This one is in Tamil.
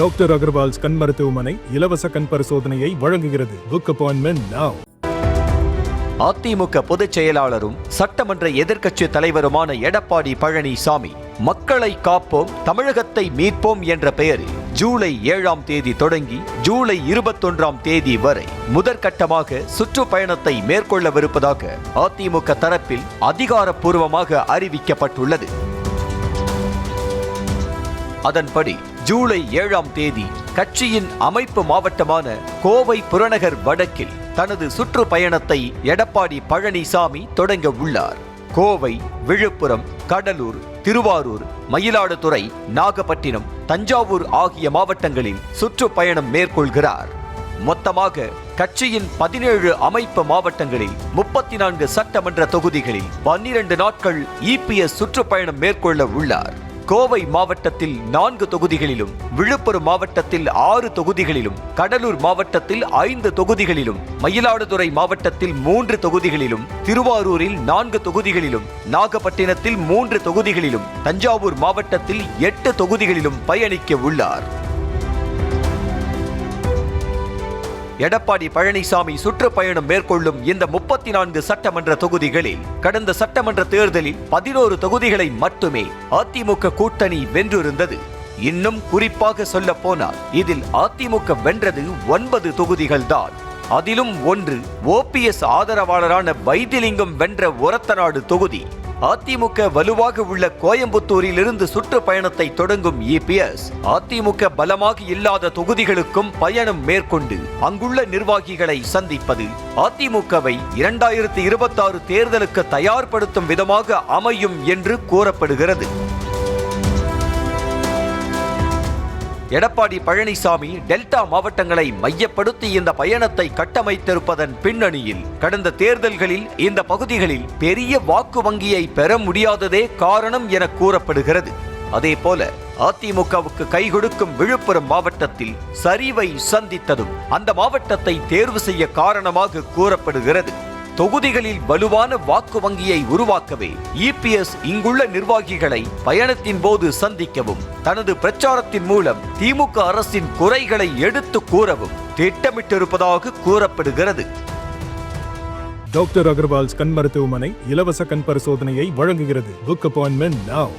டாக்டர் அகர்வால்ஸ் கண் மருத்துவமனை இலவச கண் பரிசோதனையை வழங்குகிறது. Book appointment now. அதிமுக பொதுச் செயலாளரும் சட்டமன்ற எதிர்க்கட்சி தலைவருமான எடப்பாடி பழனிசாமி மக்களை காப்போம் தமிழகத்தை மீட்போம் என்ற பெயரில் ஜூலை 7ஆம் தேதி தொடங்கி ஜூலை 21ஆம் தேதி வரை முதற்கட்டமாக சுற்றுப்பயணத்தை மேற்கொள்ளவிருப்பதாக அதிமுக தரப்பில் அதிகாரப்பூர்வமாக அறிவிக்கப்பட்டுள்ளது. அதன்படி ஜூலை 7ஆம் தேதி கட்சியின் அமைப்பு மாவட்டமான கோவை புறநகர் வடக்கில் தனது சுற்றுப்பயணத்தை எடப்பாடி பழனிசாமி தொடங்க உள்ளார். கோவை, விழுப்புரம், கடலூர், திருவாரூர், மயிலாடுதுறை, நாகப்பட்டினம், தஞ்சாவூர் ஆகிய மாவட்டங்களில் சுற்றுப்பயணம் மேற்கொள்கிறார். மொத்தமாக கட்சியின் 17 அமைப்பு மாவட்டங்களில் 34 சட்டமன்ற தொகுதிகளில் 12 நாட்கள் இபிஎஸ் சுற்றுப்பயணம் மேற்கொள்ள உள்ளார். கோவை மாவட்டத்தில் 4 தொகுதிகளிலும், விழுப்புரம் மாவட்டத்தில் 6 தொகுதிகளிலும், கடலூர் மாவட்டத்தில் 5 தொகுதிகளிலும், மயிலாடுதுறை மாவட்டத்தில் 3 தொகுதிகளிலும், திருவாரூரில் 4 தொகுதிகளிலும், நாகப்பட்டினத்தில் 3 தொகுதிகளிலும், தஞ்சாவூர் மாவட்டத்தில் 8 தொகுதிகளிலும் பயணிக்க உள்ளார். எடப்பாடி பழனிசாமி சுற்றுப்பயணம் மேற்கொள்ளும் இந்த 34 சட்டமன்ற தொகுதிகளில் கடந்த சட்டமன்ற தேர்தலில் 11 தொகுதிகளை மட்டுமே அதிமுக கூட்டணி வென்றிருந்தது. இன்னும் குறிப்பாக சொல்ல போனால் இதில் அதிமுக வென்றது 9 தொகுதிகள்தான். அதிலும் ஒன்று ஓபிஎஸ் ஆதரவாளரான வைத்திலிங்கம் வென்ற ஒரத்தநாடு தொகுதி. அதிமுக வலுவாக உள்ள கோயம்புத்தூரில் இருந்து சுற்றுப்பயணத்தை தொடங்கும் இபிஎஸ் அதிமுக பலமாக இல்லாத தொகுதிகளுக்கும் பயணம் மேற்கொண்டு அங்குள்ள நிர்வாகிகளை சந்திப்பது அதிமுகவை 2026 தேர்தலுக்கு தயார்படுத்தும் விதமாக அமையும் என்று கூறப்படுகிறது. எடப்பாடி பழனிசாமி டெல்டா மாவட்டங்களை மையப்படுத்தி இந்த பயணத்தை கட்டமைத்திருப்பதன் பின்னணியில் கடந்த தேர்தல்களில் இந்த பகுதிகளில் பெரிய வாக்கு வங்கியை பெற முடியாததே காரணம் என கூறப்படுகிறது. அதேபோல அதிமுகவுக்கு கை கொடுக்கும் விழுப்புரம் மாவட்டத்தில் சரிவை சந்தித்ததும் அந்த மாவட்டத்தை தேர்வு செய்ய காரணமாக கூறப்படுகிறது. தொகுதிகளில் வலுவான வாக்கு வங்கியை உருவாக்கவே இபிஎஸ் இங்குள்ள நிர்வாகிகளை பயணத்தின் போது சந்திக்கவும் தனது பிரச்சாரத்தின் மூலம் திமுக அரசின் குறைகளை எடுத்து கூறவும் திட்டமிட்டிருப்பதாக கூறப்படுகிறது. டாக்டர் அகர்வால்ஸ் கண் மருத்துவமனை இலவச கண் பரிசோதனையை வழங்குகிறது. Book appointment now.